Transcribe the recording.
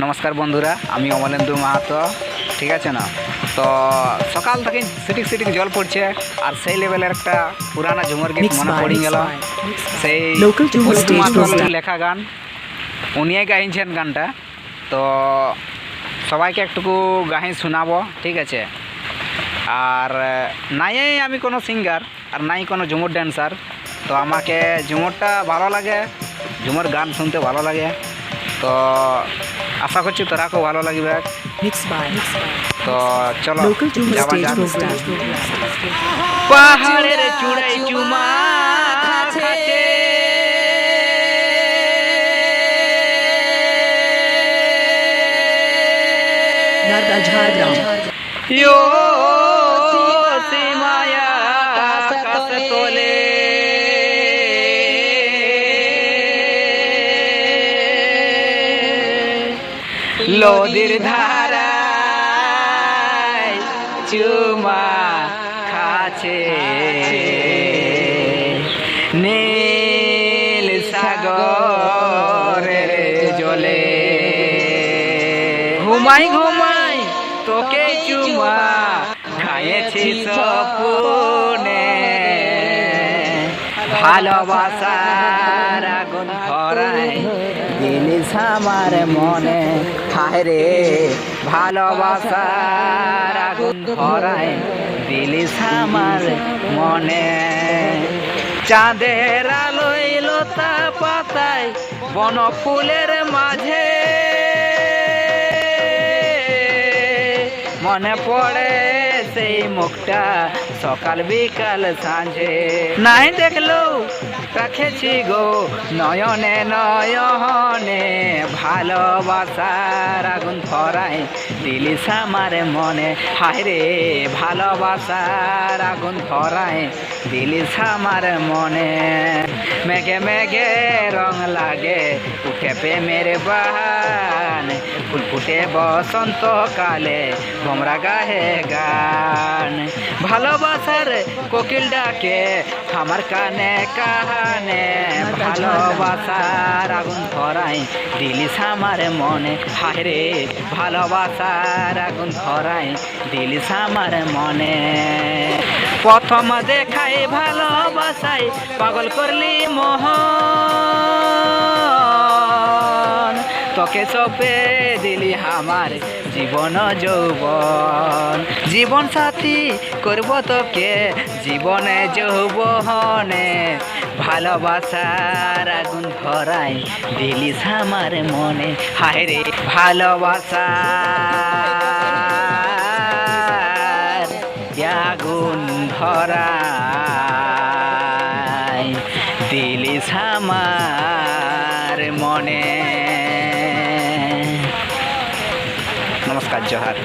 নমস্কার বন্ধুরা, আমি অমলেন্দু মাহাতো। ঠিক আছে না? তো সকাল থেকে সিটিক সিটিক জল পড়ছে, আর সেই লেভেলের একটা পুরানা ঝুমর গীত মনে পড়ে গেল। সেই লেখা গান, উনিই গাইছেন গানটা। তো সবাইকে একটুকু গাহি শোনাবো, ঠিক আছে? আর নাই আমি কোনো সিঙ্গার আর নাই কোনো ঝুমুর ড্যান্সার, তো আমাকে ঝুমুরটা ভালো লাগে, ঝুমুর গান শুনতে ভালো লাগে। তো আশা করছি তোরাকেও ভালো লাগবে। তো চলো যাওয়া যাক। পাহাড়ের চূড়ায় চুমা খাচ্ছে ইয়ো সীমায়া আকাশ তোলে নদীর ধারায় চুমা খাচ্ছে নীল সাগরের জলে। ঘুমাই ঘুমাই তোকে চুমা খাইয়েছি স্বপ্নে, ভালোবাসার আগুন ধরায় দিলিস আমার মনে। হায় রে, ভালোবাসার আগুন ধরায় দিলিস আমার মনে। চাঁদের আলোয় লতা পাতায় বন ফুলের মাঝে মনে পড়ে সেই মুখটা সকাল বিকাল সাঁঝে। নাই দেখলো রাখেছি গো নয়নে নয়নে, ভালোবাসার আগুন ধরায় দিলিস আমার মনে। হায় রে, ভালোবাসার আগুন ধরায় দিলিস আমার মনে। মেঘে মেঘে রং লাগে উঠে প্রেমের বান, ফুল ফুটে বসন্ত কালে ভোমরা গাহে গান। ভালোবাসার কোকিল ডাকে আমার কানে কানে, ভালোবাসার আগুন ধরায় দিলিস আমার মনে। হায় রে, ভালোবাসার আগুন ধরায় দিলিস আমার মনে। প্রথম দেখাই ভালোবাসায় পাগল করলি মোহন, তোকে সপে দিলি আমার জীবন যৌবন। জীবন সাথী করব তোকে জীবনে যৌবনে, ভালোবাসার আগুন ধরায় দিলিস আমার মনে। হায় রে, ভালোবাসার আগুন ধরায় দিলিস আমার মনে। নমস্কার, জোহার।